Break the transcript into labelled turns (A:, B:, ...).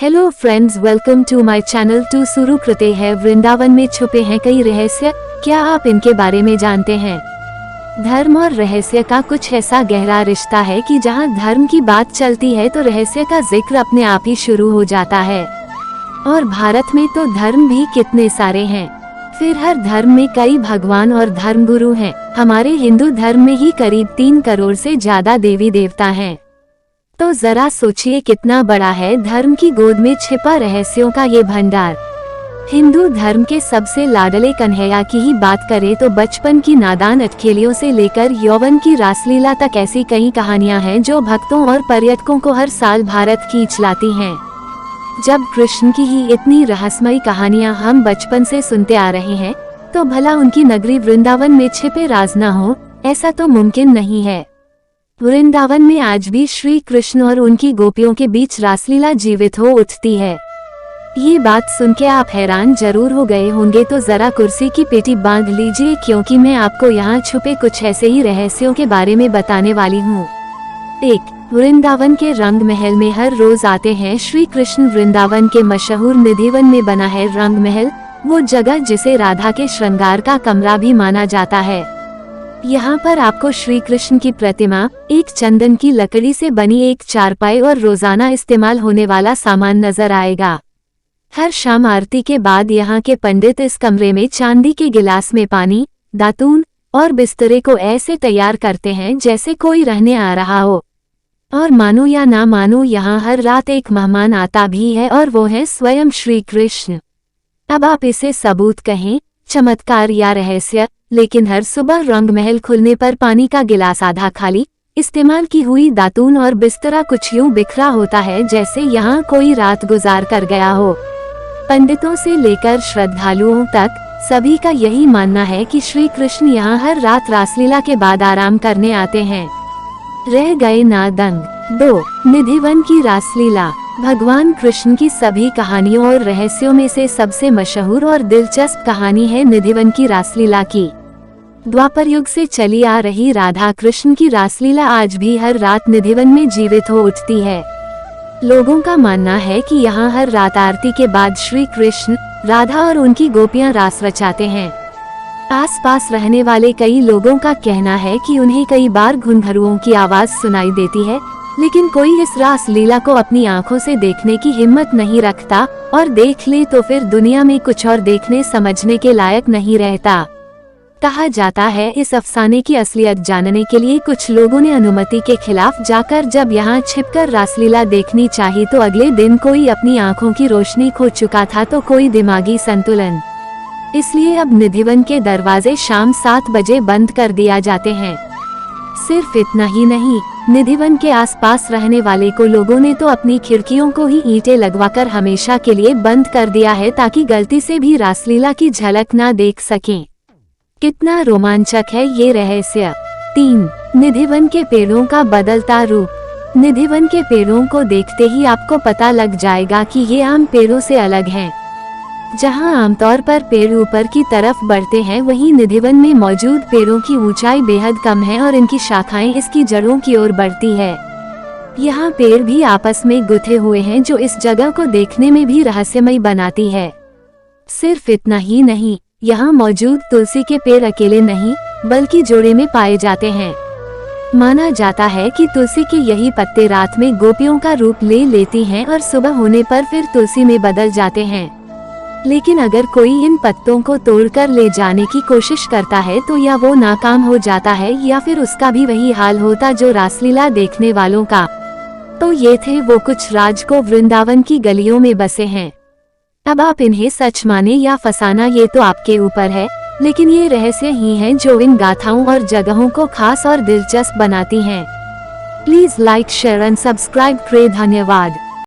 A: Hello friends, welcome to my channel. टू शुरू करते हैं। वृंदावन में छुपे हैं कई रहस्य, क्या आप इनके बारे में जानते हैं? धर्म और रहस्य का कुछ ऐसा गहरा रिश्ता है कि जहां धर्म की बात चलती है तो रहस्य का जिक्र अपने आप ही शुरू हो जाता है। और भारत में तो धर्म भी कितने सारे हैं, फिर हर धर्म में कई भगवान और धर्मगुरु हैं। हमारे हिंदू धर्म में ही करीब 3 करोड़ से ज्यादा देवी देवता हैं। तो जरा सोचिए कितना बड़ा है धर्म की गोद में छिपा रहस्यों का ये भंडार। हिंदू धर्म के सबसे लाडले कन्हैया की ही बात करें तो बचपन की नादान अटखेलियों से लेकर यौवन की रासलीला तक ऐसी कई कहानियां हैं जो भक्तों और पर्यटकों को हर साल भारत खींच लाती हैं। जब कृष्ण की ही इतनी रहस्यमयी कहानियां हम बचपन से सुनते आ रहे हैं, तो भला उनकी नगरी वृंदावन में छिपे राज न हो, ऐसा तो मुमकिन नहीं है। वृंदावन में आज भी श्री कृष्ण और उनकी गोपियों के बीच रासलीला जीवित हो उठती है। ये बात सुन के आप हैरान जरूर हो गए होंगे, तो जरा कुर्सी की पेटी बांध लीजिए, क्योंकि मैं आपको यहाँ छुपे कुछ ऐसे ही रहस्यों के बारे में बताने वाली हूँ। 1. वृंदावन के रंग महल में हर रोज आते हैं श्री कृष्ण। वृंदावन के मशहूर निधिवन में बना है रंग महल, वो जगह जिसे राधा के श्रृंगार का कमरा भी माना जाता है। यहाँ पर आपको श्री कृष्ण की प्रतिमा, एक चंदन की लकड़ी से बनी एक चारपाई और रोजाना इस्तेमाल होने वाला सामान नजर आएगा। हर शाम आरती के बाद यहाँ के पंडित इस कमरे में चांदी के गिलास में पानी, दातून और बिस्तरे को ऐसे तैयार करते हैं जैसे कोई रहने आ रहा हो। और मानो या ना मानो, यहाँ हर रात एक मेहमान आता भी है, और वो है स्वयं श्री कृष्ण। अब आप इसे सबूत कहें, चमत्कार या रहस्य, लेकिन हर सुबह रंग महल खुलने पर पानी का गिलास आधा खाली, इस्तेमाल की हुई दातून और बिस्तरा कुछ यूं बिखरा होता है जैसे यहाँ कोई रात गुजार कर गया हो। पंडितों से लेकर श्रद्धालुओं तक सभी का यही मानना है कि श्री कृष्ण यहाँ हर रात रासलीला के बाद आराम करने आते हैं। रह गए ना दंग। 2. निधिवन की रासलीला। भगवान कृष्ण की सभी कहानियों और रहस्यों में से सबसे मशहूर और दिलचस्प कहानी है निधिवन की रासलीला की। द्वापर युग से चली आ रही राधा कृष्ण की रासलीला आज भी हर रात निधिवन में जीवित हो उठती है। लोगों का मानना है कि यहाँ हर रात आरती के बाद श्री कृष्ण, राधा और उनकी गोपियां रास रचाते हैं। आसपास रहने वाले कई लोगों का कहना है कि उन्हें कई बार घुंघरुओं की आवाज सुनाई देती है, लेकिन कोई इस रासलीला को अपनी आंखों से देखने की हिम्मत नहीं रखता, और देख ले तो फिर दुनिया में कुछ और देखने समझने के लायक नहीं रहता। कहा जाता है इस अफसाने की असलियत जानने के लिए कुछ लोगों ने अनुमति के खिलाफ जाकर जब यहाँ छिपकर रासलीला देखनी चाहिए तो अगले दिन कोई अपनी आंखों की रोशनी खो चुका था, तो कोई दिमागी संतुलन। इसलिए अब निधिवन के दरवाजे शाम 7 बजे बंद कर दिया जाते हैं। सिर्फ इतना ही नहीं, निधिवन के आसपास रहने वाले को लोगों ने तो अपनी खिड़कियों को ही ईंटें लगवाकर हमेशा के लिए बंद कर दिया है, ताकि गलती से भी रासलीला की झलक ना देख सकें। कितना रोमांचक है ये रहस्य। 3. निधिवन के पेड़ों का बदलता रूप। निधिवन के पेड़ों को देखते ही आपको पता लग जाएगा कि ये आम पेड़ों से अलग हैं। जहां आमतौर पर पेड़ ऊपर की तरफ बढ़ते हैं, वहीं निधिवन में मौजूद पेड़ों की ऊंचाई बेहद कम है और इनकी शाखाएं इसकी जड़ों की ओर बढ़ती है। यहाँ पेड़ भी आपस में गुथे हुए हैं, जो इस जगह को देखने में भी रहस्यमयी बनाती है। सिर्फ इतना ही नहीं, यहाँ मौजूद तुलसी के पेड़ अकेले नहीं बल्कि जोड़े में पाए जाते हैं। माना जाता है कि तुलसी के यही पत्ते रात में गोपियों का रूप ले लेती हैं और सुबह होने पर फिर तुलसी में बदल जाते हैं। लेकिन अगर कोई इन पत्तों को तोड़कर ले जाने की कोशिश करता है तो या वो नाकाम हो जाता है या फिर उसका भी वही हाल होता जो रासलीला देखने वालों का। तो ये थे वो कुछ राज को वृंदावन की गलियों में बसे हैं। अब आप इन्हें सच माने या फसाना, ये तो आपके ऊपर है, लेकिन ये रहस्य ही हैं जो इन गाथाओं और जगहों को खास और दिलचस्प बनाती हैं। Please like, share and subscribe करें। धन्यवाद।